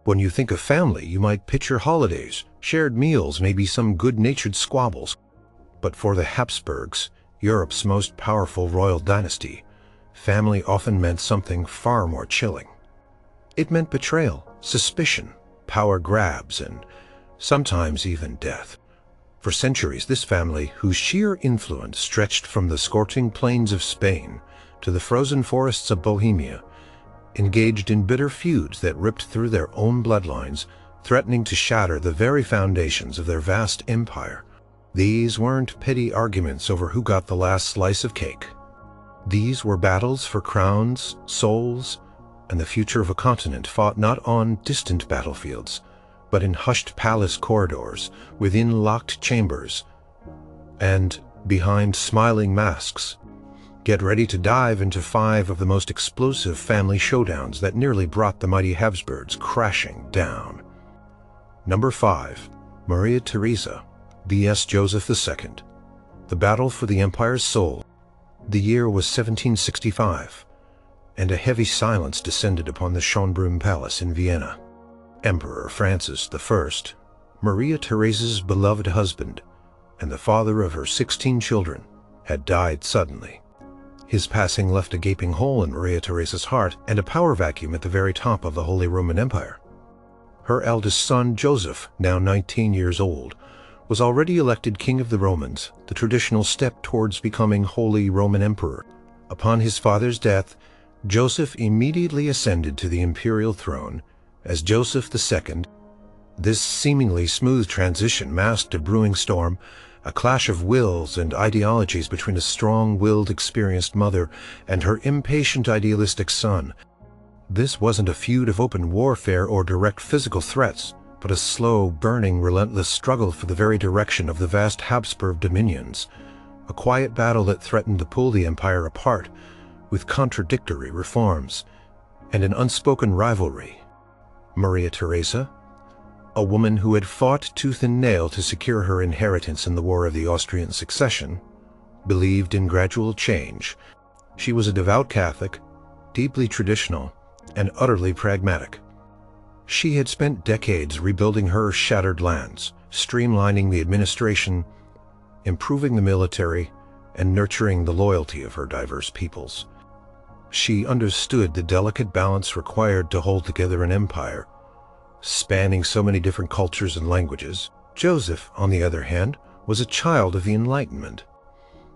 When you think of family, you might picture holidays, shared meals, maybe some good-natured squabbles. But for the Habsburgs, Europe's most powerful royal dynasty, family often meant something far more chilling. It meant betrayal, suspicion, power grabs, and sometimes even death. For centuries, this family, whose sheer influence stretched from the scorching plains of Spain to the frozen forests of Bohemia, engaged in bitter feuds that ripped through their own bloodlines, threatening to shatter the very foundations of their vast empire. These weren't petty arguments over who got the last slice of cake. These were battles for crowns, souls, and the future of a continent fought not on distant battlefields, but in hushed palace corridors, within locked chambers, and behind smiling masks. Get ready to dive into 5 of the most explosive family showdowns that nearly brought the mighty Habsburgs crashing down. Number 5. Maria Theresa vs. Joseph II. The battle for the empire's soul. The year was 1765, and a heavy silence descended upon the Schönbrunn Palace in Vienna. Emperor Francis I, Maria Theresa's beloved husband, and the father of her 16 children, had died suddenly. His passing left a gaping hole in Maria Theresa's heart and a power vacuum at the very top of the Holy Roman Empire. Her eldest son, Joseph, now 19 years old, was already elected King of the Romans, the traditional step towards becoming Holy Roman Emperor. Upon his father's death, Joseph immediately ascended to the imperial throne as Joseph II. This seemingly smooth transition masked a brewing storm, a clash of wills and ideologies between a strong-willed, experienced mother and her impatient, idealistic son. This wasn't a feud of open warfare or direct physical threats, but a slow, burning, relentless struggle for the very direction of the vast Habsburg dominions, a quiet battle that threatened to pull the empire apart, with contradictory reforms and an unspoken rivalry. Maria Theresa, a woman who had fought tooth and nail to secure her inheritance in the War of the Austrian Succession, believed in gradual change. She was a devout Catholic, deeply traditional, and utterly pragmatic. She had spent decades rebuilding her shattered lands, streamlining the administration, improving the military, and nurturing the loyalty of her diverse peoples. She understood the delicate balance required to hold together an empire, spanning so many different cultures and languages. Joseph, on the other hand, was a child of the Enlightenment.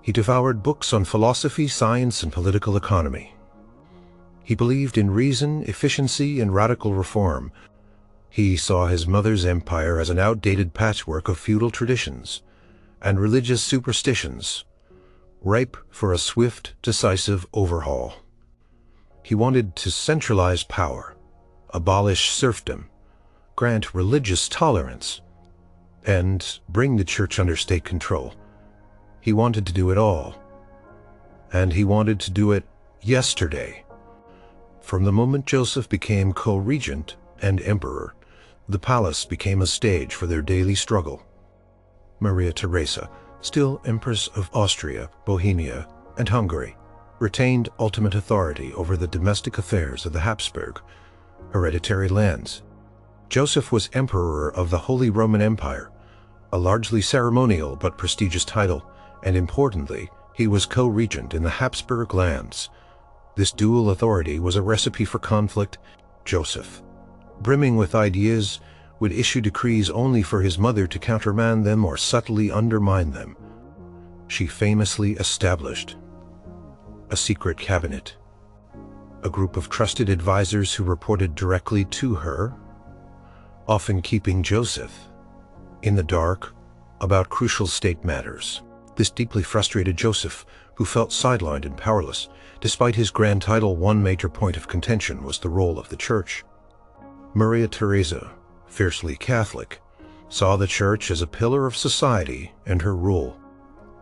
He devoured books on philosophy, science, and political economy. He believed in reason, efficiency, and radical reform. He saw his mother's empire as an outdated patchwork of feudal traditions and religious superstitions, ripe for a swift, decisive overhaul. He wanted to centralize power, abolish serfdom, grant religious tolerance, and bring the church under state control. He wanted to do it all. And he wanted to do it yesterday. From the moment Joseph became co-regent and emperor, the palace became a stage for their daily struggle. Maria Theresa, still Empress of Austria, Bohemia, and Hungary, retained ultimate authority over the domestic affairs of the Habsburg hereditary lands. Joseph was Emperor of the Holy Roman Empire, a largely ceremonial but prestigious title, and importantly, he was co-regent in the Habsburg lands. This dual authority was a recipe for conflict. Joseph, brimming with ideas, would issue decrees only for his mother to countermand them or subtly undermine them. She famously established a secret cabinet, a group of trusted advisors who reported directly to her, often keeping Joseph in the dark about crucial state matters. This deeply frustrated Joseph, who felt sidelined and powerless. Despite his grand title, one major point of contention was the role of the church. Maria Theresa, fiercely Catholic, saw the church as a pillar of society and her rule.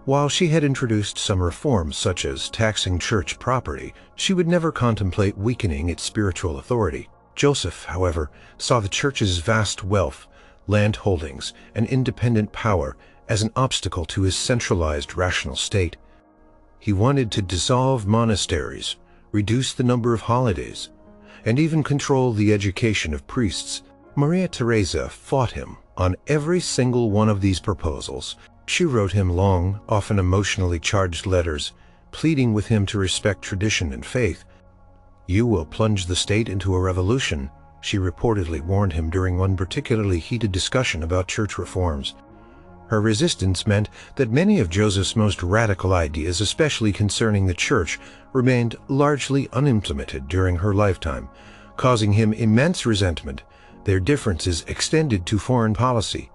While she had introduced some reforms such as taxing church property, she would never contemplate weakening its spiritual authority. Joseph, however, saw the church's vast wealth, land holdings, and independent power as an obstacle to his centralized rational state. He wanted to dissolve monasteries, reduce the number of holidays, and even control the education of priests. Maria Theresa fought him on every single one of these proposals. She wrote him long, often emotionally charged letters, pleading with him to respect tradition and faith. "You will plunge the state into a revolution," she reportedly warned him during one particularly heated discussion about church reforms. Her resistance meant that many of Joseph's most radical ideas, especially concerning the church, remained largely unimplemented during her lifetime, causing him immense resentment. Their differences extended to foreign policy.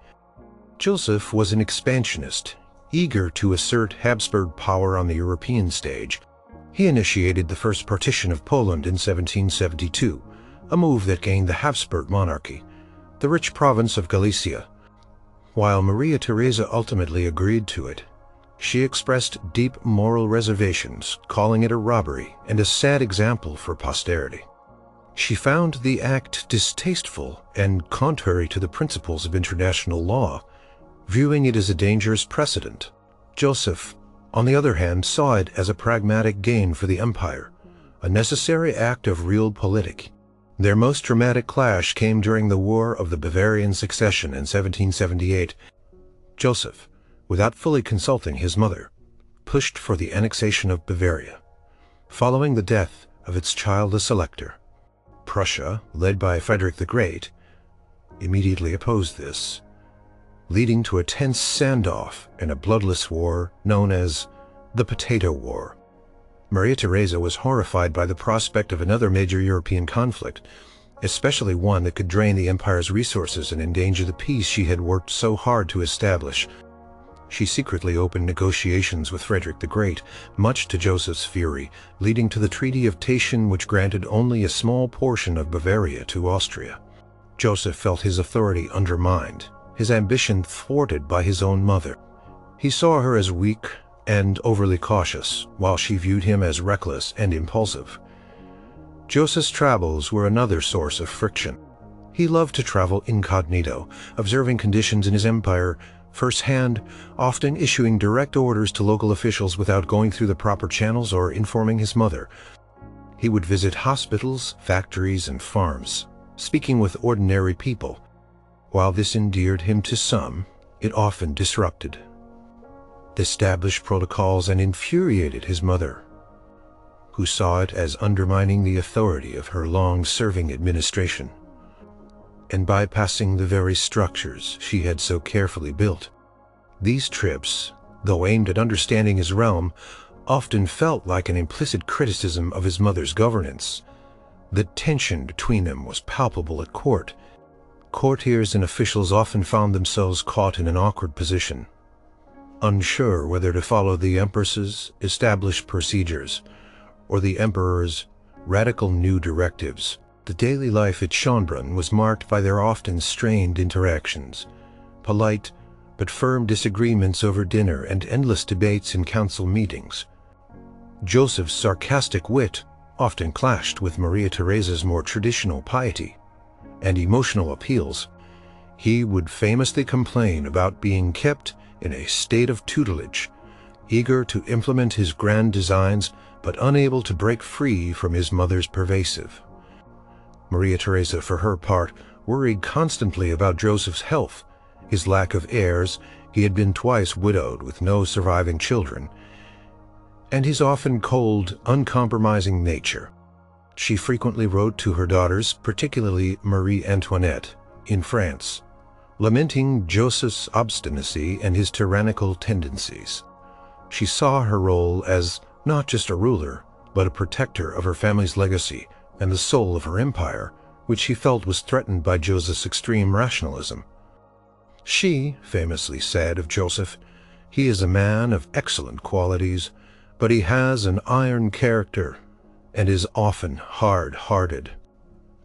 Joseph was an expansionist, eager to assert Habsburg power on the European stage. He initiated the first partition of Poland in 1772, a move that gained the Habsburg monarchy, the rich province of Galicia. While Maria Theresa ultimately agreed to it, she expressed deep moral reservations, calling it a robbery and a sad example for posterity. She found the act distasteful and contrary to the principles of international law, viewing it as a dangerous precedent. Joseph, on the other hand, saw it as a pragmatic gain for the empire, a necessary act of realpolitik. Their most dramatic clash came during the War of the Bavarian Succession in 1778. Joseph, without fully consulting his mother, pushed for the annexation of Bavaria, following the death of its childless elector. Prussia, led by Frederick the Great, immediately opposed this, leading to a tense standoff and a bloodless war known as the Potato War. Maria Theresa was horrified by the prospect of another major European conflict, especially one that could drain the empire's resources and endanger the peace she had worked so hard to establish. She secretly opened negotiations with Frederick the Great, much to Joseph's fury, leading to the Treaty of Teschen, which granted only a small portion of Bavaria to Austria. Joseph felt his authority undermined, his ambition thwarted by his own mother. He saw her as weak and overly cautious, while she viewed him as reckless and impulsive. Joseph's travels were another source of friction. He loved to travel incognito, observing conditions in his empire firsthand, often issuing direct orders to local officials without going through the proper channels or informing his mother. He would visit hospitals, factories, and farms, speaking with ordinary people. While this endeared him to some, it often disrupted the established protocols and infuriated his mother, who saw it as undermining the authority of her long-serving administration and bypassing the very structures she had so carefully built. These trips, though aimed at understanding his realm, often felt like an implicit criticism of his mother's governance. The tension between them was palpable at court. Courtiers and officials often found themselves caught in an awkward position, unsure whether to follow the empress's established procedures or the emperor's radical new directives. The daily life at Schönbrunn was marked by their often strained interactions, polite but firm disagreements over dinner, and endless debates in council meetings. Joseph's sarcastic wit often clashed with Maria Theresa's more traditional piety and emotional appeals. He would famously complain about being kept in a state of tutelage, eager to implement his grand designs but unable to break free from his mother's pervasive. Maria Theresa, for her part, worried constantly about Joseph's health, his lack of heirs. He had been twice widowed with no surviving children, and his often cold, uncompromising nature. She frequently wrote to her daughters, particularly Marie Antoinette, in France, lamenting Joseph's obstinacy and his tyrannical tendencies. She saw her role as not just a ruler, but a protector of her family's legacy and the soul of her empire, which she felt was threatened by Joseph's extreme rationalism. She famously said of Joseph, "He is a man of excellent qualities, but he has an iron character and is often hard-hearted."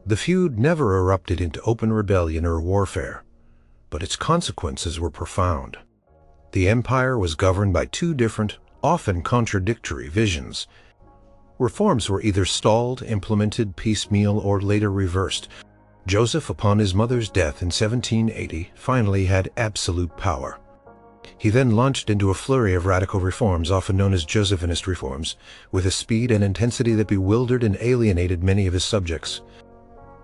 The feud never erupted into open rebellion or warfare, but its consequences were profound. The empire was governed by two different, often contradictory visions. Reforms were either stalled, implemented piecemeal, or later reversed. Joseph, upon his mother's death in 1780, finally had absolute power. He then launched into a flurry of radical reforms, often known as Josephinist reforms, with a speed and intensity that bewildered and alienated many of his subjects.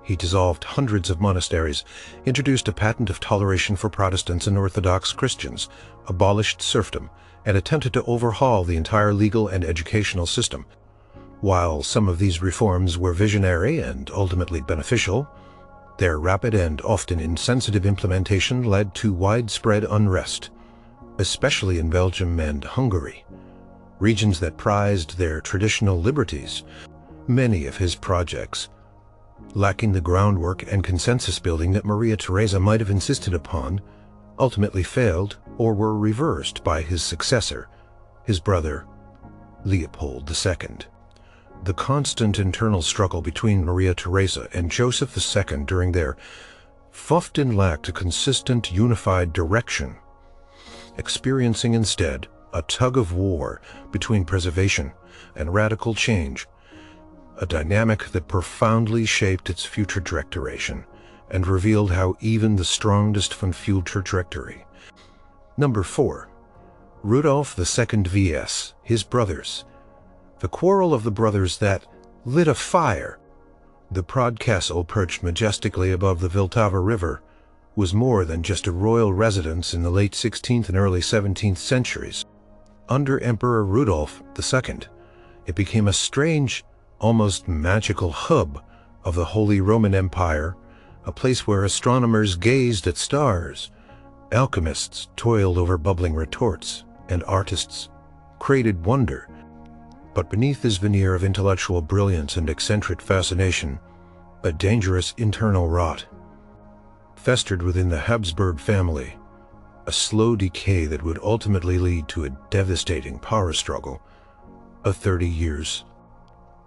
He dissolved hundreds of monasteries, introduced a patent of toleration for Protestants and Orthodox Christians, abolished serfdom, and attempted to overhaul the entire legal and educational system. While some of these reforms were visionary and ultimately beneficial, their rapid and often insensitive implementation led to widespread unrest, especially in Belgium and Hungary, regions that prized their traditional liberties. Many of his projects, lacking the groundwork and consensus building that Maria Theresa might have insisted upon, ultimately failed or were reversed by his successor, his brother, Leopold II. The constant internal struggle between Maria Theresa and Joseph II during their often lacked a consistent, unified direction, experiencing instead a tug-of-war between preservation and radical change, a dynamic that profoundly shaped its future trajectory and revealed how even the strongest from future trajectory. Number 4. Rudolf II vs. his brothers. The quarrel of the brothers that lit a fire. The Prague castle, perched majestically above the Vltava River, was more than just a royal residence in the late 16th and early 17th centuries. Under Emperor Rudolf II, it became a strange, almost magical hub of the Holy Roman Empire, a place where astronomers gazed at stars, alchemists toiled over bubbling retorts, and artists created wonder. But beneath this veneer of intellectual brilliance and eccentric fascination, a dangerous internal rot festered within the Habsburg family, a slow decay that would ultimately lead to a devastating power struggle of 30 years.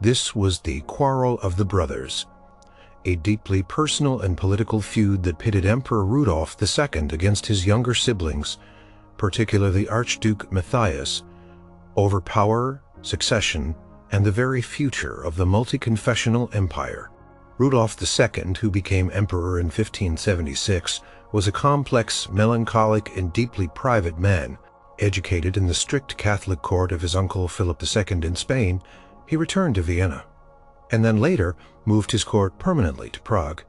This was the Quarrel of the Brothers, a deeply personal and political feud that pitted Emperor Rudolf II against his younger siblings, particularly Archduke Matthias, over power, succession, and the very future of the multi-confessional empire. Rudolf II, who became emperor in 1576, was a complex, melancholic, and deeply private man. Educated in the strict Catholic court of his uncle Philip II in Spain, he returned to Vienna, and then later moved his court permanently to Prague.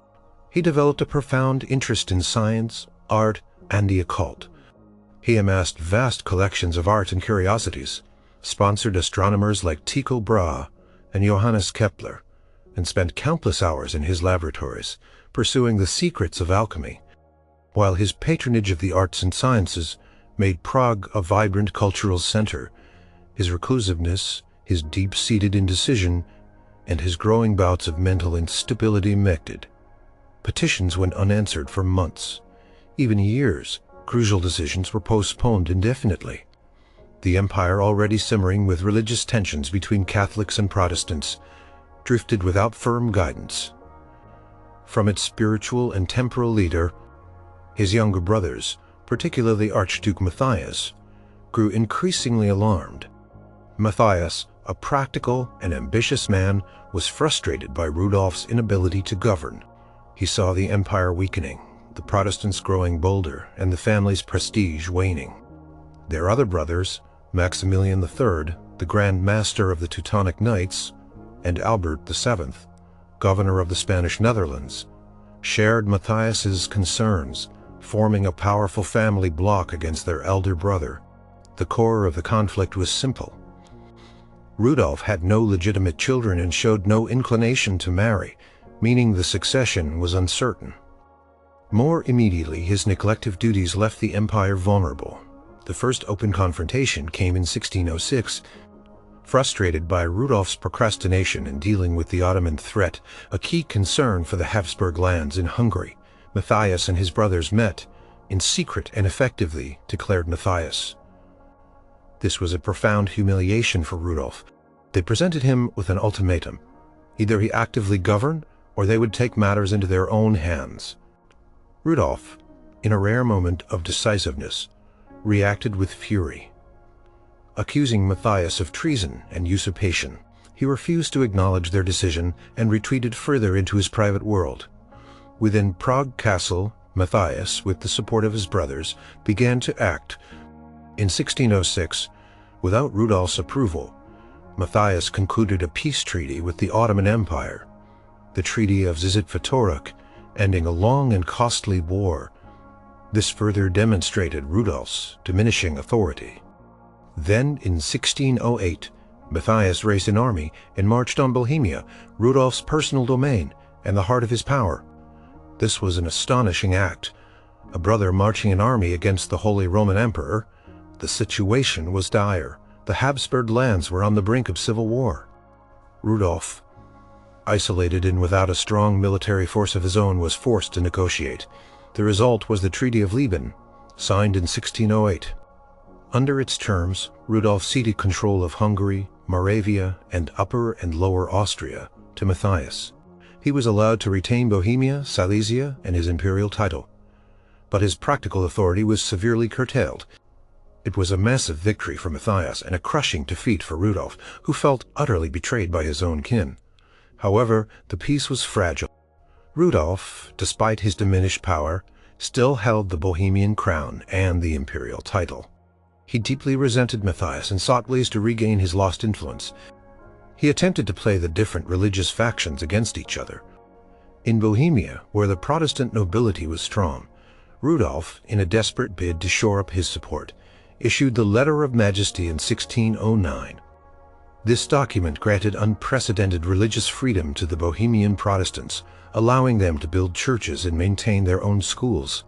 He developed a profound interest in science, art, and the occult. He amassed vast collections of art and curiosities, sponsored astronomers like Tycho Brahe and Johannes Kepler, and spent countless hours in his laboratories pursuing the secrets of alchemy. While his patronage of the arts and sciences made Prague a vibrant cultural center, his reclusiveness, his deep-seated indecision, and his growing bouts of mental instability merited. Petitions went unanswered for months, even years. Crucial decisions were postponed indefinitely. The empire, already simmering with religious tensions between Catholics and Protestants, drifted without firm guidance. From its spiritual and temporal leader, his younger brothers, particularly Archduke Matthias, grew increasingly alarmed. Matthias, a practical and ambitious man, was frustrated by Rudolf's inability to govern. He saw the empire weakening, the Protestants growing bolder, and the family's prestige waning. Their other brothers, Maximilian III, the Grand Master of the Teutonic Knights, and Albert VII, governor of the Spanish Netherlands, shared Matthias's concerns, forming a powerful family bloc against their elder brother. The core of the conflict was simple. Rudolf had no legitimate children and showed no inclination to marry, meaning the succession was uncertain. More immediately, his neglect of duties left the empire vulnerable. The first open confrontation came in 1606. Frustrated by Rudolf's procrastination in dealing with the Ottoman threat, a key concern for the Habsburg lands in Hungary, Matthias and his brothers met, in secret and effectively declared Matthias. This was a profound humiliation for Rudolf. They presented him with an ultimatum. Either he actively governed, or they would take matters into their own hands. Rudolf, in a rare moment of decisiveness, reacted with fury. Accusing Matthias of treason and usurpation, he refused to acknowledge their decision and retreated further into his private world. Within Prague Castle, Matthias, with the support of his brothers, began to act. In 1606, without Rudolf's approval, Matthias concluded a peace treaty with the Ottoman Empire. the Treaty of Zizit-Fatoruk, ending a long and costly war. This further demonstrated Rudolph's diminishing authority. Then, in 1608, Matthias raised an army and marched on Bohemia, Rudolph's personal domain and the heart of his power. This was an astonishing act. A brother marching an army against the Holy Roman Emperor. The situation was dire. The Habsburg lands were on the brink of civil war. Rudolph, isolated and without a strong military force of his own, was forced to negotiate. The result was the Treaty of Leoben, signed in 1608. Under its terms, Rudolph ceded control of Hungary, Moravia, and Upper and Lower Austria to Matthias. He was allowed to retain Bohemia, Silesia, and his imperial title. But his practical authority was severely curtailed. It was a massive victory for Matthias and a crushing defeat for Rudolph, who felt utterly betrayed by his own kin. However, the peace was fragile. Rudolph, despite his diminished power, still held the Bohemian crown and the imperial title. He deeply resented Matthias and sought ways to regain his lost influence. He attempted to play the different religious factions against each other. In Bohemia, where the Protestant nobility was strong, Rudolph, in a desperate bid to shore up his support, issued the Letter of Majesty in 1609. This document granted unprecedented religious freedom to the Bohemian Protestants, allowing them to build churches and maintain their own schools.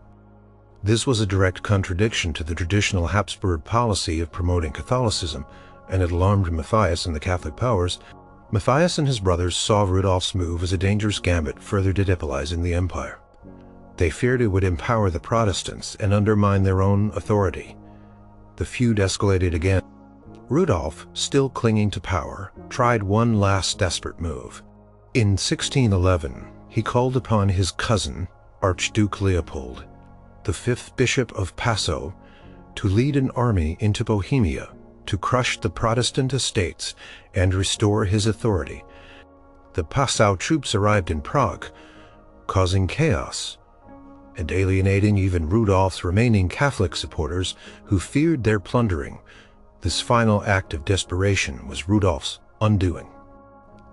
This was a direct contradiction to the traditional Habsburg policy of promoting Catholicism, and it alarmed Matthias and the Catholic powers. Matthias and his brothers saw Rudolph's move as a dangerous gambit further destabilizing the empire. They feared it would empower the Protestants and undermine their own authority. The feud escalated again. Rudolph, still clinging to power, tried one last desperate move. In 1611, he called upon his cousin, Archduke Leopold, the fifth Bishop of Passau, to lead an army into Bohemia to crush the Protestant estates and restore his authority. The Passau troops arrived in Prague, causing chaos and alienating even Rudolph's remaining Catholic supporters who feared their plundering. This final act of desperation was Rudolph's undoing.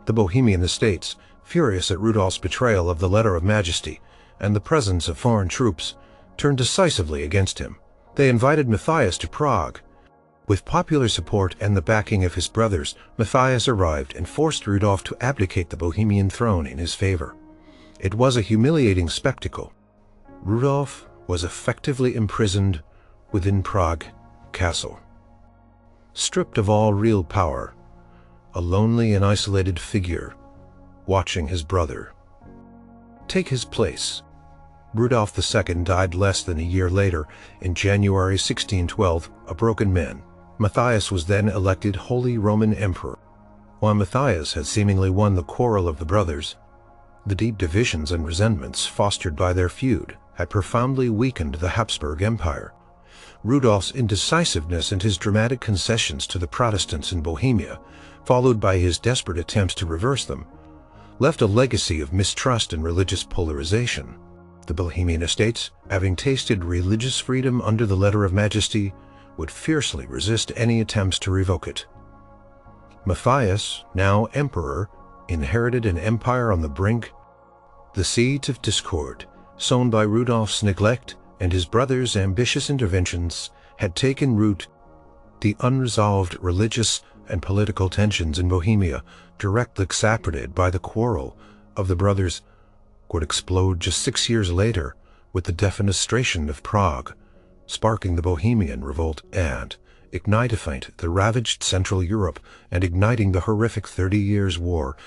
The Bohemian estates, furious at Rudolph's betrayal of the Letter of Majesty and the presence of foreign troops, turned decisively against him. They invited Matthias to Prague. With popular support and the backing of his brothers, Matthias arrived and forced Rudolph to abdicate the Bohemian throne in his favor. It was a humiliating spectacle. Rudolph was effectively imprisoned within Prague Castle. Stripped of all real power, a lonely and isolated figure, watching his brother take his place. Rudolph II died less than a year later, in January 1612, a broken man. Matthias was then elected Holy Roman Emperor. While Matthias had seemingly won the quarrel of the brothers, the deep divisions and resentments fostered by their feud had profoundly weakened the Habsburg Empire. Rudolph's indecisiveness and his dramatic concessions to the Protestants in Bohemia, followed by his desperate attempts to reverse them, left a legacy of mistrust and religious polarization. The Bohemian estates, having tasted religious freedom under the Letter of Majesty, would fiercely resist any attempts to revoke it. Matthias, now emperor, inherited an empire on the brink. The seeds of discord, sown by Rudolph's neglect and his brother's ambitious interventions, had taken root. The unresolved religious and political tensions in Bohemia, directly exacerbated by the quarrel of the brothers, would explode just 6 years later with the defenestration of Prague, sparking the Bohemian Revolt and igniting the ravaged Central Europe and igniting the horrific 30 Years' War,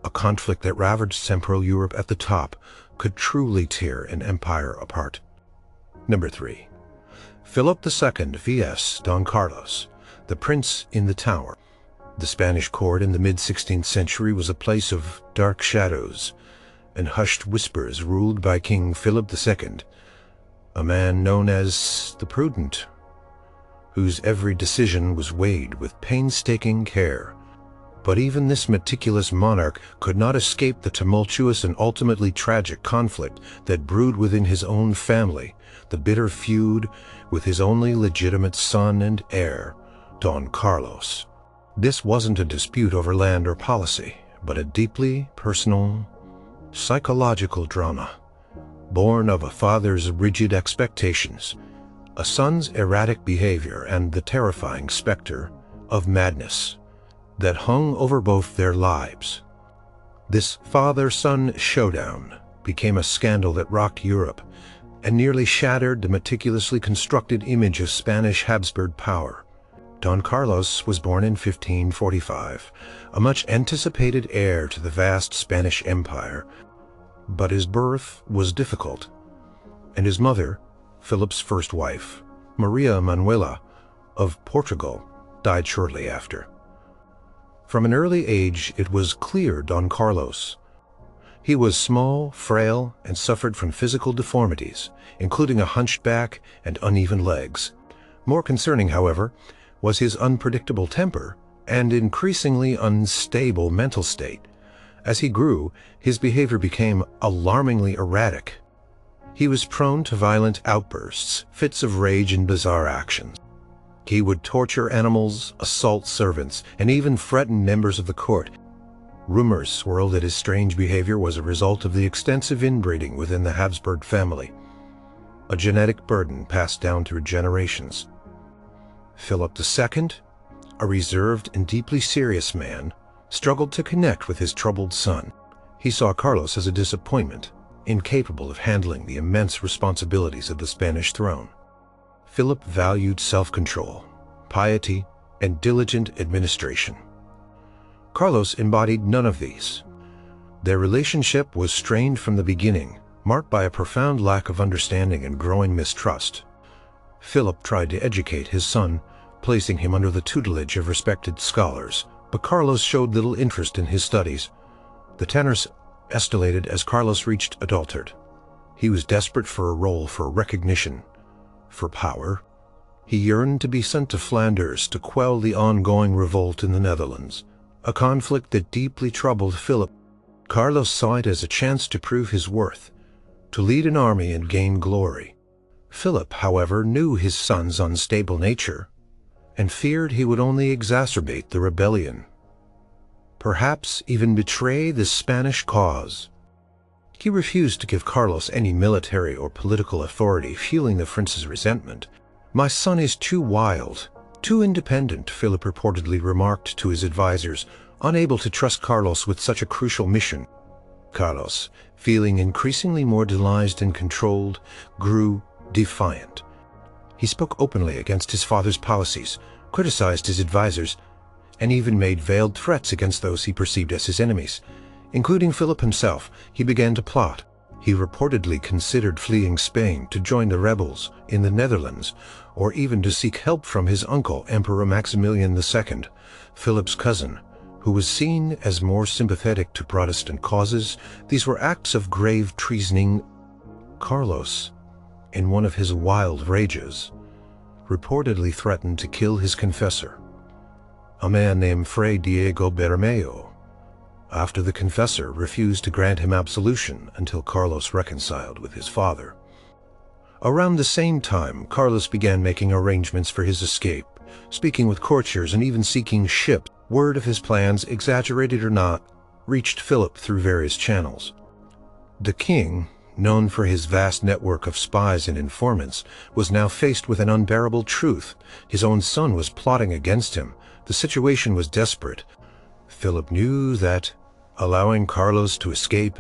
a conflict that ravaged Central Europe at the top, could truly tear an empire apart. Number 3. Philip II vs. Don Carlos, the Prince in the Tower. The Spanish court in the mid-16th century was a place of dark shadows and hushed whispers ruled by King Philip II, a man known as the Prudent, whose every decision was weighed with painstaking care. But even this meticulous monarch could not escape the tumultuous and ultimately tragic conflict that brewed within his own family, the bitter feud with his only legitimate son and heir, Don Carlos. This wasn't a dispute over land or policy, but a deeply personal, Psychological drama, born of a father's rigid expectations, a son's erratic behavior, and the terrifying specter of madness that hung over both their lives. This father-son showdown became a scandal that rocked Europe and nearly shattered the meticulously constructed image of Spanish Habsburg power. Don Carlos was born in 1545, a much anticipated heir to the vast Spanish Empire, but his birth was difficult, and his mother, Philip's first wife, Maria Manuela of Portugal, died shortly after. From an early age, it was clear Don Carlos. He was small, frail, and suffered from physical deformities, including a hunched back and uneven legs. More concerning, however, was his unpredictable temper and increasingly unstable mental state. As he grew, his behavior became alarmingly erratic. He was prone to violent outbursts, fits of rage, and bizarre actions. He would torture animals, assault servants, and even threaten members of the court. Rumors swirled that his strange behavior was a result of the extensive inbreeding within the Habsburg family, a genetic burden passed down through generations. Philip II, a reserved and deeply serious man, struggled to connect with his troubled son. He saw Carlos as a disappointment, incapable of handling the immense responsibilities of the Spanish throne. Philip valued self-control, piety, and diligent administration. Carlos embodied none of these. Their relationship was strained from the beginning, marked by a profound lack of understanding and growing mistrust. Philip tried to educate his son, placing him under the tutelage of respected scholars, but Carlos showed little interest in his studies. The tenors escalated as Carlos reached adulthood. He was desperate for a role, for recognition, for power. He yearned to be sent to Flanders to quell the ongoing revolt in the Netherlands, a conflict that deeply troubled Philip. Carlos saw it as a chance to prove his worth, to lead an army and gain glory. Philip, however, knew his son's unstable nature and feared he would only exacerbate the rebellion, perhaps even betray the Spanish cause. He refused to give Carlos any military or political authority, fueling the prince's resentment. "My son is too wild, too independent," Philip reportedly remarked to his advisors, unable to trust Carlos with such a crucial mission. Carlos, feeling increasingly more demoralized and controlled, grew defiant. He spoke openly against his father's policies, criticized his advisors, and even made veiled threats against those he perceived as his enemies. Including Philip himself, he began to plot. He reportedly considered fleeing Spain to join the rebels in the Netherlands, or even to seek help from his uncle, Emperor Maximilian II, Philip's cousin, who was seen as more sympathetic to Protestant causes. These were acts of grave treasoning. Carlos, in one of his wild rages, reportedly threatened to kill his confessor, a man named Fray Diego Bermeo, after the confessor refused to grant him absolution until Carlos reconciled with his father. Around the same time, Carlos began making arrangements for his escape, speaking with courtiers and even seeking ships. Word of his plans, exaggerated or not, reached Philip through various channels. The king, known for his vast network of spies and informants, was now faced with an unbearable truth. His own son was plotting against him. The situation was desperate. Philip knew that allowing Carlos to escape,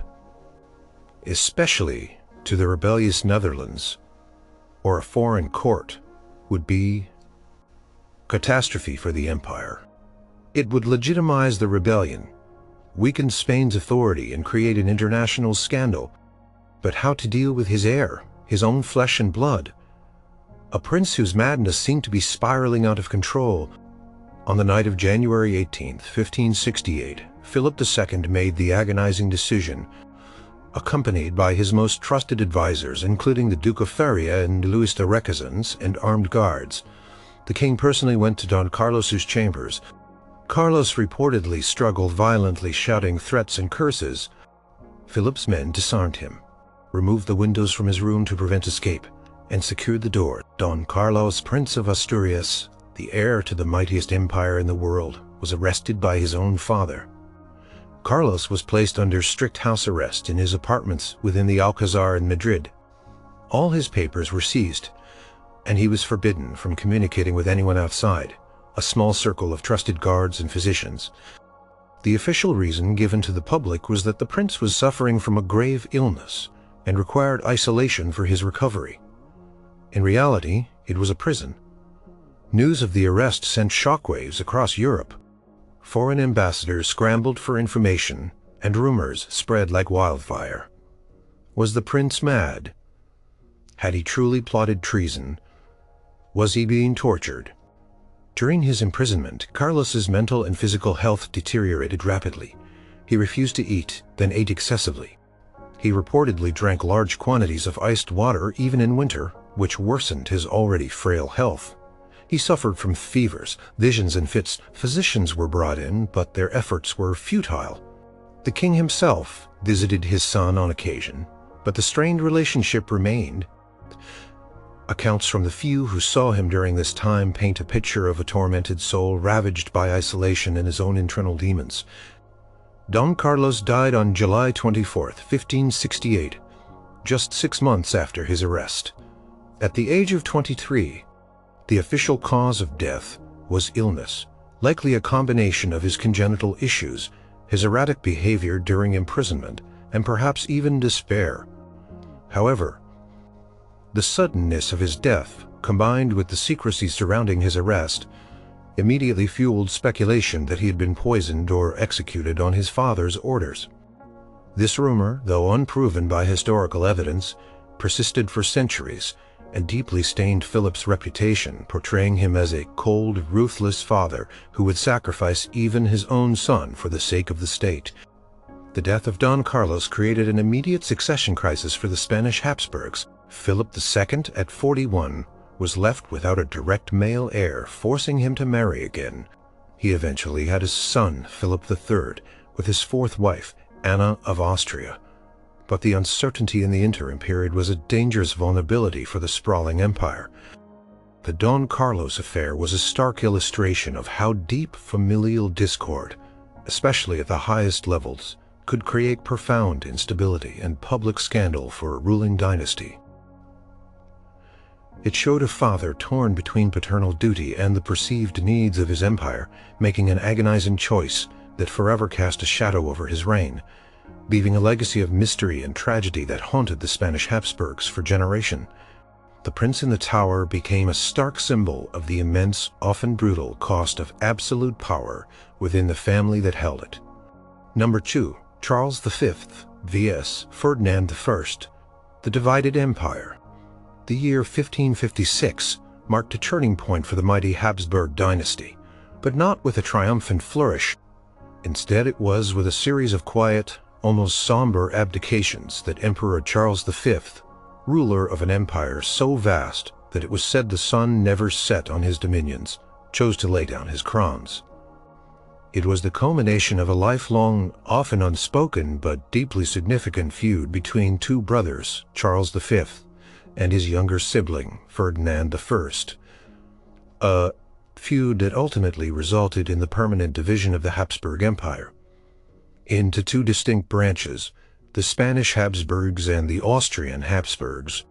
especially to the rebellious Netherlands or a foreign court, would be catastrophe for the empire. It would legitimize the rebellion, weaken Spain's authority, and create an international scandal. But how to deal with his heir, his own flesh and blood? A prince whose madness seemed to be spiraling out of control. On the night of January 18, 1568, Philip II made the agonizing decision, accompanied by his most trusted advisors, including the Duke of Feria and Louis de Requesens, and armed guards. The king personally went to Don Carlos's chambers. Carlos reportedly struggled violently, shouting threats and curses. Philip's men disarmed him, removed the windows from his room to prevent escape, and secured the door. Don Carlos, Prince of Asturias, the heir to the mightiest empire in the world, was arrested by his own father. Carlos was placed under strict house arrest in his apartments within the Alcazar in Madrid. All his papers were seized, and he was forbidden from communicating with anyone outside, a small circle of trusted guards and physicians. The official reason given to the public was that the prince was suffering from a grave illness and required isolation for his recovery. In reality, it was a prison. News of the arrest sent shockwaves across Europe. Foreign ambassadors scrambled for information, and rumors spread like wildfire. Was the prince mad? Had he truly plotted treason? Was he being tortured? During his imprisonment, Carlos's mental and physical health deteriorated rapidly. He refused to eat, then ate excessively. He reportedly drank large quantities of iced water even in winter, which worsened his already frail health. He suffered from fevers, visions, and fits. Physicians were brought in, but their efforts were futile. The king himself visited his son on occasion, but the strained relationship remained. Accounts from the few who saw him during this time paint a picture of a tormented soul ravaged by isolation and his own internal demons. Don Carlos died on July 24, 1568, just 6 months after his arrest. At the age of 23, the official cause of death was illness, likely a combination of his congenital issues, his erratic behavior during imprisonment, and perhaps even despair. However, the suddenness of his death, combined with the secrecy surrounding his arrest, immediately fueled speculation that he had been poisoned or executed on his father's orders. This rumor, though unproven by historical evidence, persisted for centuries and deeply stained Philip's reputation, portraying him as a cold, ruthless father who would sacrifice even his own son for the sake of the state. The death of Don Carlos created an immediate succession crisis for the Spanish Habsburgs. Philip II, at 41, was left without a direct male heir, forcing him to marry again. He eventually had a son, Philip III, with his fourth wife, Anna of Austria. But the uncertainty in the interim period was a dangerous vulnerability for the sprawling empire. The Don Carlos affair was a stark illustration of how deep familial discord, especially at the highest levels, could create profound instability and public scandal for a ruling dynasty. It showed a father torn between paternal duty and the perceived needs of his empire, making an agonizing choice that forever cast a shadow over his reign, leaving a legacy of mystery and tragedy that haunted the Spanish Habsburgs for generations. The Prince in the Tower became a stark symbol of the immense, often brutal, cost of absolute power within the family that held it. Number 2. Charles V vs. Ferdinand I, the divided empire. The year 1556 marked a turning point for the mighty Habsburg dynasty, but not with a triumphant flourish. Instead, it was with a series of quiet, almost somber abdications that Emperor Charles V, ruler of an empire so vast that it was said the sun never set on his dominions, chose to lay down his crowns. It was the culmination of a lifelong, often unspoken but deeply significant feud between two brothers, Charles V and his younger sibling, Ferdinand I. A feud that ultimately resulted in the permanent division of the Habsburg Empire into two distinct branches, the Spanish Habsburgs and the Austrian Habsburgs.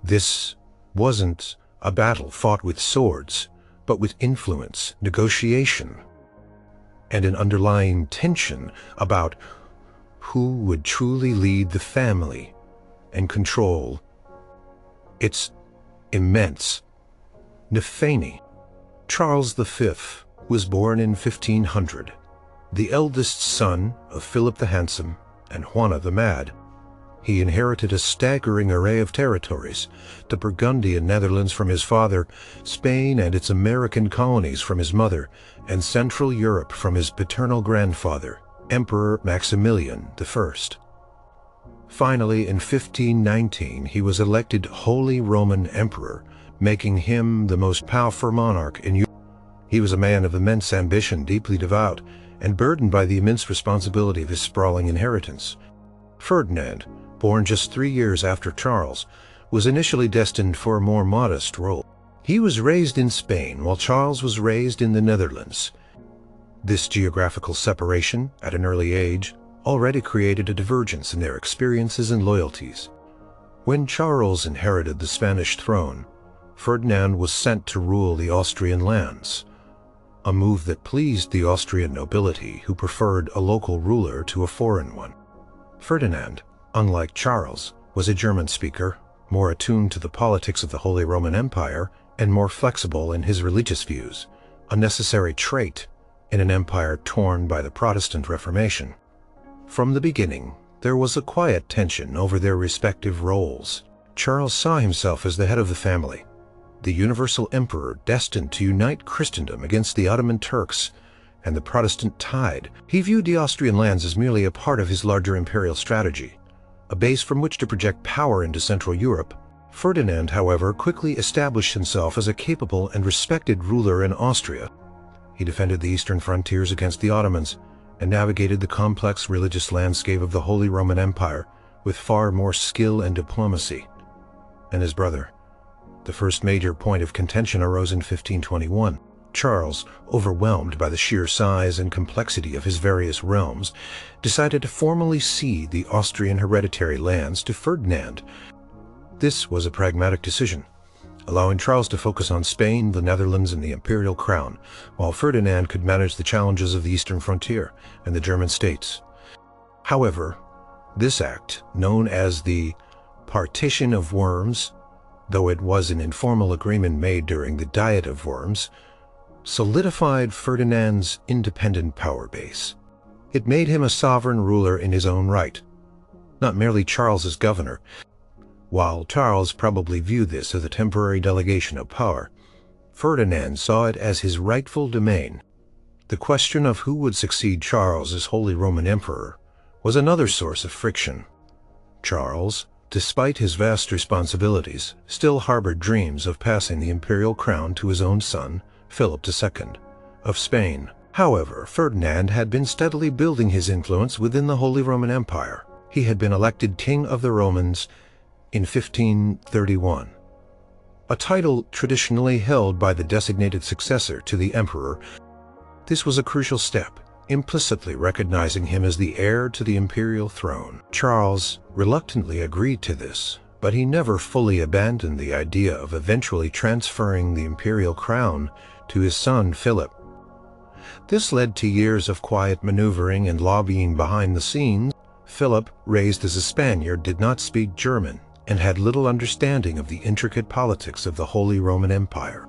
This wasn't a battle fought with swords, but with influence, negotiation, and an underlying tension about who would truly lead the family and control its immense Nefani. Charles V was born in 1500, the eldest son of Philip the Handsome and Juana the Mad. He inherited a staggering array of territories, the Burgundian Netherlands from his father, Spain and its American colonies from his mother, and Central Europe from his paternal grandfather, Emperor Maximilian I. Finally, in 1519, he was elected Holy Roman Emperor, making him the most powerful monarch in Europe. He was a man of immense ambition, deeply devout, and burdened by the immense responsibility of his sprawling inheritance. Ferdinand, born just 3 years after Charles, was initially destined for a more modest role. He was raised in Spain, while Charles was raised in the Netherlands. This geographical separation, at an early age, already created a divergence in their experiences and loyalties. When Charles inherited the Spanish throne, Ferdinand was sent to rule the Austrian lands, a move that pleased the Austrian nobility, who preferred a local ruler to a foreign one. Ferdinand, unlike Charles, was a German speaker, more attuned to the politics of the Holy Roman Empire, and more flexible in his religious views, a necessary trait in an empire torn by the Protestant Reformation. From the beginning, there was a quiet tension over their respective roles. Charles saw himself as the head of the family, the universal emperor destined to unite Christendom against the Ottoman Turks and the Protestant tide. He viewed the Austrian lands as merely a part of his larger imperial strategy, a base from which to project power into Central Europe. Ferdinand, however, quickly established himself as a capable and respected ruler in Austria. He defended the eastern frontiers against the Ottomans and navigated the complex religious landscape of the Holy Roman Empire with far more skill and diplomacy. And his brother. The first major point of contention arose in 1521. Charles, overwhelmed by the sheer size and complexity of his various realms, decided to formally cede the Austrian hereditary lands to Ferdinand. This was a pragmatic decision, allowing Charles to focus on Spain, the Netherlands, and the imperial crown, while Ferdinand could manage the challenges of the eastern frontier and the German states. However, this act, known as the Partition of Worms, though it was an informal agreement made during the Diet of Worms, solidified Ferdinand's independent power base. It made him a sovereign ruler in his own right, not merely Charles's governor. While Charles probably viewed this as a temporary delegation of power, Ferdinand saw it as his rightful domain. The question of who would succeed Charles as Holy Roman Emperor was another source of friction. Charles, despite his vast responsibilities, still harbored dreams of passing the imperial crown to his own son, Philip II, of Spain. However, Ferdinand had been steadily building his influence within the Holy Roman Empire. He had been elected King of the Romans in 1531, a title traditionally held by the designated successor to the emperor. This was a crucial step, implicitly recognizing him as the heir to the imperial throne. Charles reluctantly agreed to this, but he never fully abandoned the idea of eventually transferring the imperial crown to his son Philip. This led to years of quiet maneuvering and lobbying behind the scenes. Philip, raised as a Spaniard, did not speak German and had little understanding of the intricate politics of the Holy Roman Empire.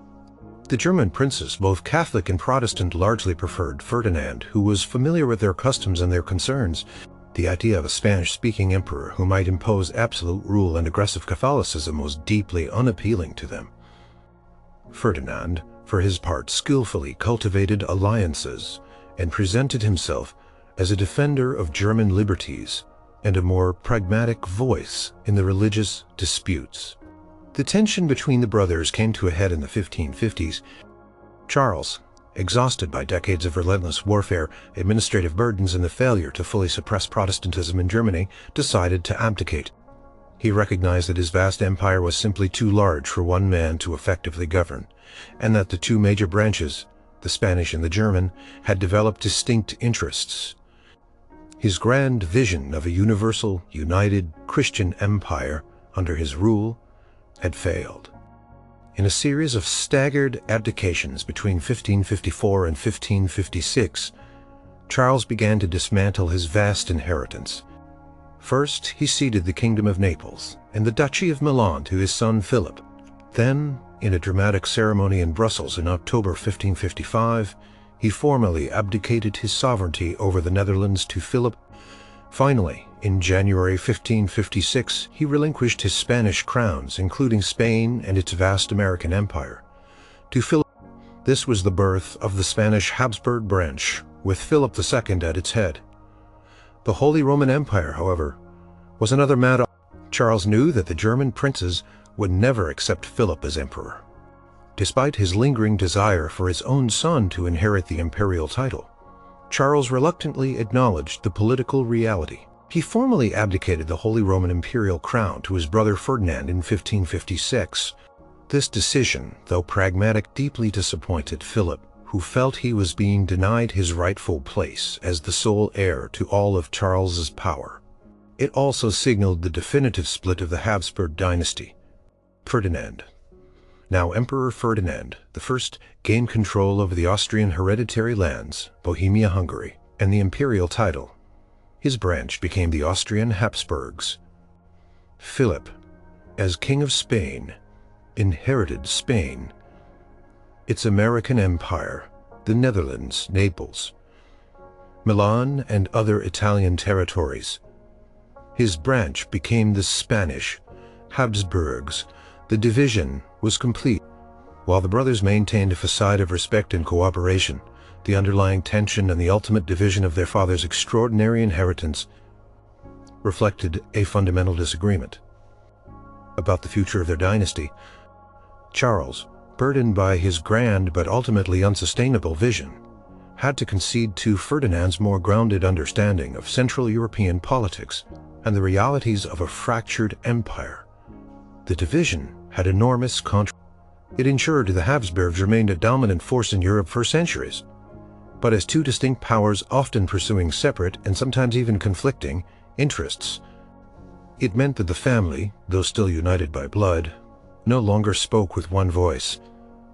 The German princes, both Catholic and Protestant, largely preferred Ferdinand, who was familiar with their customs and their concerns. The idea of a Spanish-speaking emperor who might impose absolute rule and aggressive Catholicism was deeply unappealing to them. Ferdinand, for his part, skillfully cultivated alliances and presented himself as a defender of German liberties and a more pragmatic voice in the religious disputes. The tension between the brothers came to a head in the 1550s. Charles, exhausted by decades of relentless warfare, administrative burdens, and the failure to fully suppress Protestantism in Germany, decided to abdicate. He recognized that his vast empire was simply too large for one man to effectively govern, and that the two major branches, the Spanish and the German, had developed distinct interests. His grand vision of a universal, united Christian empire under his rule had failed. In a series of staggered abdications between 1554 and 1556, Charles began to dismantle his vast inheritance. First, he ceded the Kingdom of Naples and the Duchy of Milan to his son Philip. Then, in a dramatic ceremony in Brussels in October 1555, he formally abdicated his sovereignty over the Netherlands to Philip. Finally, in January 1556, he relinquished his Spanish crowns, including Spain and its vast American empire, to Philip. This was the birth of the Spanish Habsburg branch, with Philip II at its head. The Holy Roman Empire, however, was another matter. Charles knew that the German princes would never accept Philip as emperor. Despite his lingering desire for his own son to inherit the imperial title, Charles reluctantly acknowledged the political reality. He formally abdicated the Holy Roman imperial crown to his brother Ferdinand in 1556. This decision, though pragmatic, deeply disappointed Philip, who felt he was being denied his rightful place as the sole heir to all of Charles's power. It also signaled the definitive split of the Habsburg dynasty. Ferdinand. Now Emperor Ferdinand I gained control over the Austrian hereditary lands, Bohemia, Hungary, and the imperial title. His branch became the Austrian Habsburgs. Philip, as King of Spain, inherited Spain, its American Empire, the Netherlands, Naples, Milan, and other Italian territories. His branch became the Spanish Habsburgs. The division was complete. While the brothers maintained a facade of respect and cooperation, the underlying tension and the ultimate division of their father's extraordinary inheritance reflected a fundamental disagreement about the future of their dynasty. Charles, burdened by his grand but ultimately unsustainable vision, had to concede to Ferdinand's more grounded understanding of Central European politics and the realities of a fractured empire. The division had enormous consequences. It ensured the Habsburgs remained a dominant force in Europe for centuries, but as two distinct powers often pursuing separate and sometimes even conflicting interests. It meant that the family, though still united by blood, no longer spoke with one voice,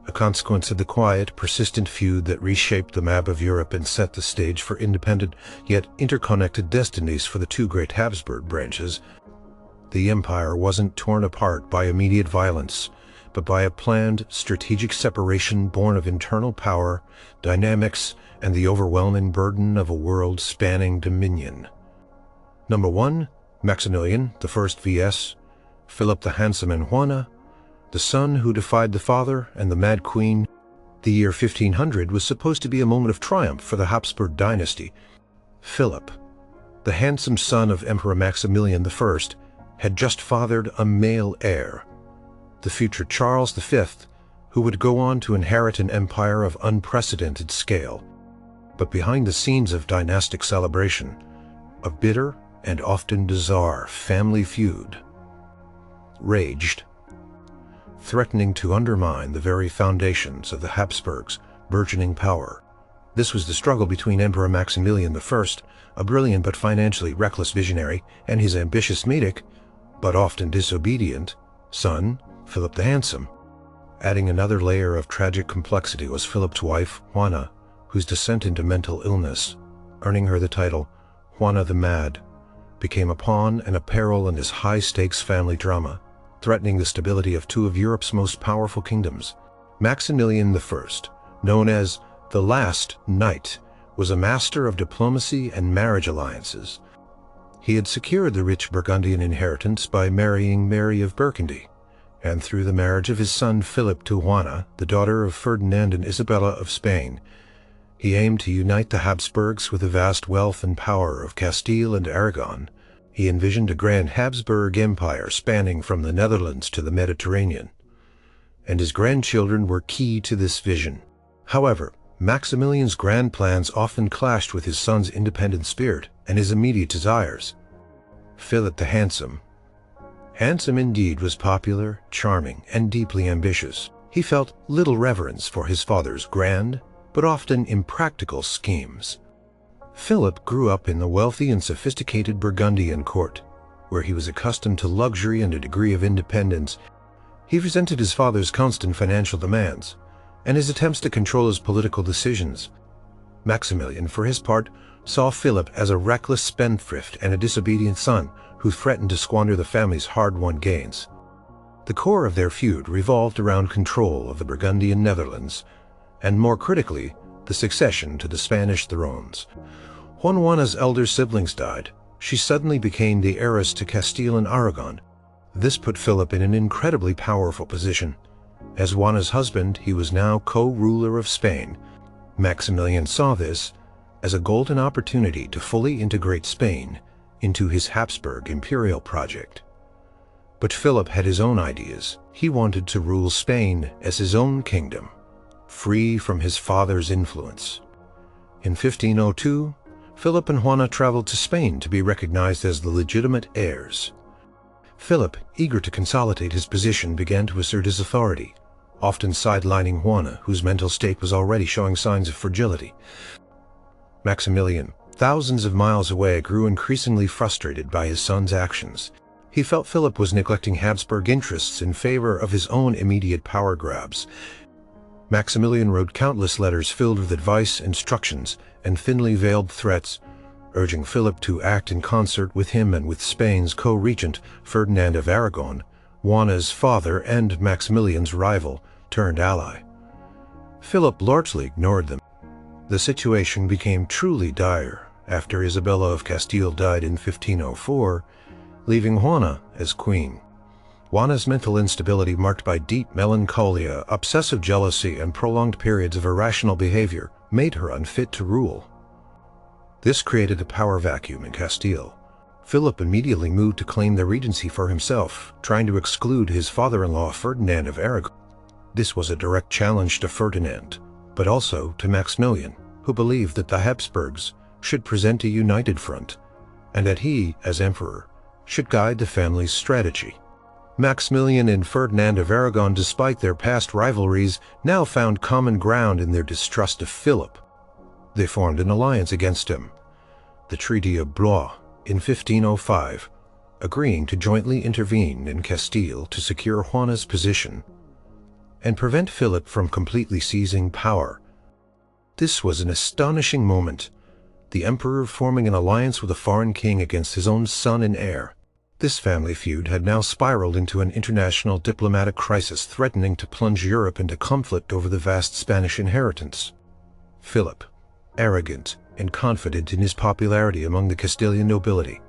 a consequence of the quiet, persistent feud that reshaped the map of Europe and set the stage for independent yet interconnected destinies for the two great Habsburg branches. The empire wasn't torn apart by immediate violence, but by a planned, strategic separation born of internal power, dynamics, and the overwhelming burden of a world-spanning dominion. Number 1. Maximilian I vs. Philip the Handsome and Juana, the son who defied the father and the Mad Queen. The year 1500 was supposed to be a moment of triumph for the Habsburg dynasty. Philip, the handsome son of Emperor Maximilian I, had just fathered a male heir, the future Charles V, who would go on to inherit an empire of unprecedented scale. But behind the scenes of dynastic celebration, a bitter and often bizarre family feud raged, threatening to undermine the very foundations of the Habsburgs' burgeoning power. This was the struggle between Emperor Maximilian I, a brilliant but financially reckless visionary, and his ambitious Medic, but often disobedient, son, Philip the Handsome. Adding another layer of tragic complexity was Philip's wife, Juana, whose descent into mental illness, earning her the title Juana the Mad, became a pawn and a peril in this high-stakes family drama, threatening the stability of two of Europe's most powerful kingdoms. Maximilian I, known as the Last Knight, was a master of diplomacy and marriage alliances. He had secured the rich Burgundian inheritance by marrying Mary of Burgundy, and through the marriage of his son Philip to Juana, the daughter of Ferdinand and Isabella of Spain, he aimed to unite the Habsburgs with the vast wealth and power of Castile and Aragon. He envisioned a grand Habsburg empire spanning from the Netherlands to the Mediterranean, and his grandchildren were key to this vision. However, Maximilian's grand plans often clashed with his son's independent spirit and his immediate desires. Philip the Handsome. Handsome indeed was popular, charming, and deeply ambitious. He felt little reverence for his father's grand, but often impractical schemes. Philip grew up in the wealthy and sophisticated Burgundian court, where he was accustomed to luxury and a degree of independence. He resented his father's constant financial demands and his attempts to control his political decisions. Maximilian, for his part, saw Philip as a reckless spendthrift and a disobedient son who threatened to squander the family's hard-won gains. The core of their feud revolved around control of the Burgundian Netherlands, and more critically, the succession to the Spanish thrones. When Juana's elder siblings died, she suddenly became the heiress to Castile and Aragon. This put Philip in an incredibly powerful position. As Juana's husband, he was now co-ruler of Spain. Maximilian saw this as a golden opportunity to fully integrate Spain into his Habsburg imperial project. But Philip had his own ideas. He wanted to rule Spain as his own kingdom, free from his father's influence. In 1502, Philip and Juana traveled to Spain to be recognized as the legitimate heirs. Philip, eager to consolidate his position, began to assert his authority. often sidelining Juana, whose mental state was already showing signs of fragility. Maximilian, thousands of miles away, grew increasingly frustrated by his son's actions. He felt Philip was neglecting Habsburg interests in favor of his own immediate power grabs. Maximilian wrote countless letters filled with advice, instructions, and thinly veiled threats, urging Philip to act in concert with him and with Spain's co-regent, Ferdinand of Aragon, Juana's father and Maximilian's rival turned ally. Philip largely ignored them. The situation became truly dire after Isabella of Castile died in 1504, leaving Juana as queen. Juana's mental instability, marked by deep melancholia, obsessive jealousy, and prolonged periods of irrational behavior, made her unfit to rule. This created a power vacuum in Castile. Philip immediately moved to claim the regency for himself, trying to exclude his father-in-law Ferdinand of Aragon. This was a direct challenge to Ferdinand, but also to Maximilian, who believed that the Habsburgs should present a united front, and that he, as emperor, should guide the family's strategy. Maximilian and Ferdinand of Aragon, despite their past rivalries, now found common ground in their distrust of Philip. They formed an alliance against him, the Treaty of Blois, in 1505, agreeing to jointly intervene in Castile to secure Juana's position and prevent Philip from completely seizing power. This was an astonishing moment, the emperor forming an alliance with a foreign king against his own son and heir. This family feud had now spiraled into an international diplomatic crisis, threatening to plunge Europe into conflict over the vast Spanish inheritance. Philip, arrogant and confident in his popularity among the Castilian nobility,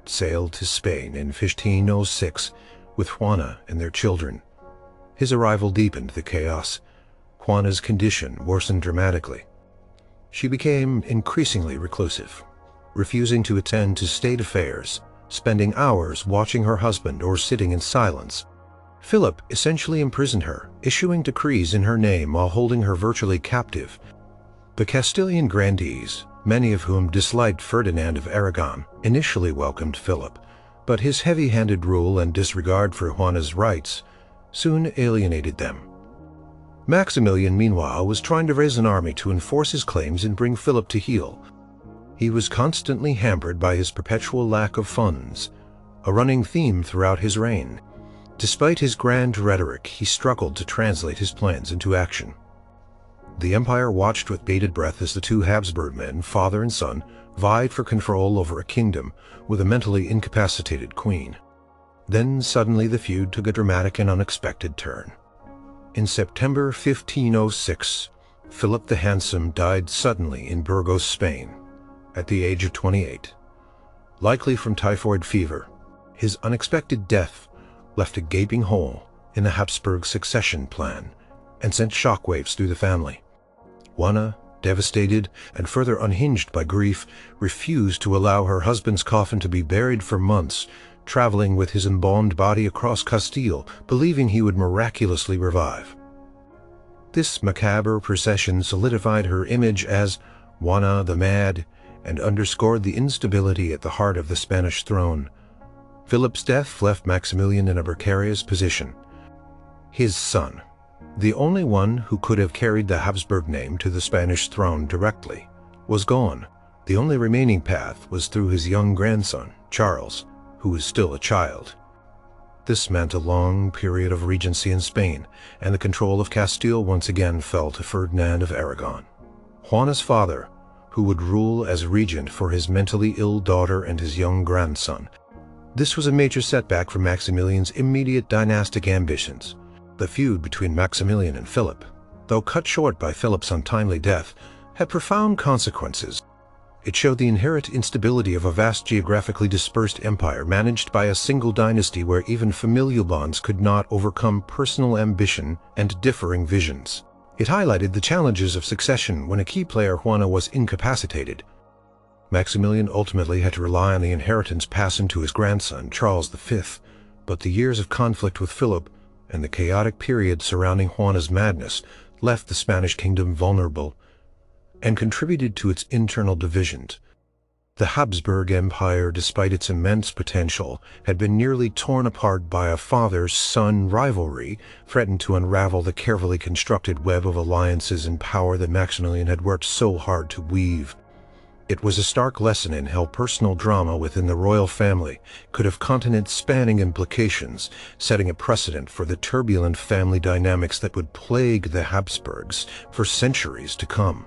sailed to Spain in 1506 with Juana and their children. His arrival deepened the chaos. Juana's condition worsened dramatically. She became increasingly reclusive, refusing to attend to state affairs, spending hours watching her husband or sitting in silence. Philip essentially imprisoned her, issuing decrees in her name while holding her virtually captive. The Castilian grandees, many of whom disliked Ferdinand of Aragon, initially welcomed Philip, but his heavy-handed rule and disregard for Juana's rights soon alienated them. Maximilian, meanwhile, was trying to raise an army to enforce his claims and bring Philip to heel. He was constantly hampered by his perpetual lack of funds, a running theme throughout his reign. Despite his grand rhetoric, he struggled to translate his plans into action. The empire watched with bated breath as the two Habsburg men, father and son, vied for control over a kingdom with a mentally incapacitated queen. Then suddenly the feud took a dramatic and unexpected turn. In September 1506, Philip the Handsome died suddenly in Burgos, Spain, at the age of 28. Likely from typhoid fever, his unexpected death left a gaping hole in the Habsburg succession plan and sent shockwaves through the family. Juana, devastated and further unhinged by grief, refused to allow her husband's coffin to be buried for months, traveling with his embalmed body across Castile, believing he would miraculously revive. This macabre procession solidified her image as Juana the Mad and underscored the instability at the heart of the Spanish throne. Philip's death left Maximilian in a precarious position. His son, the only one who could have carried the Habsburg name to the Spanish throne directly, was gone. The only remaining path was through his young grandson, Charles, who was still a child. This meant a long period of regency in Spain, and the control of Castile once again fell to Ferdinand of Aragon, Juana's father, who would rule as regent for his mentally ill daughter and his young grandson. This was a major setback for Maximilian's immediate dynastic ambitions. The feud between Maximilian and Philip, though cut short by Philip's untimely death, had profound consequences. It showed the inherent instability of a vast geographically dispersed empire managed by a single dynasty where even familial bonds could not overcome personal ambition and differing visions. It highlighted the challenges of succession when a key player, Juana, was incapacitated. Maximilian ultimately had to rely on the inheritance passed to his grandson, Charles V, but the years of conflict with Philip and the chaotic period surrounding Juana's madness left the Spanish kingdom vulnerable and contributed to its internal divisions. The Habsburg Empire, despite its immense potential, had been nearly torn apart by a father-son rivalry, threatened to unravel the carefully constructed web of alliances and power that Maximilian had worked so hard to weave. It was a stark lesson in how personal drama within the royal family could have continent-spanning implications, setting a precedent for the turbulent family dynamics that would plague the Habsburgs for centuries to come.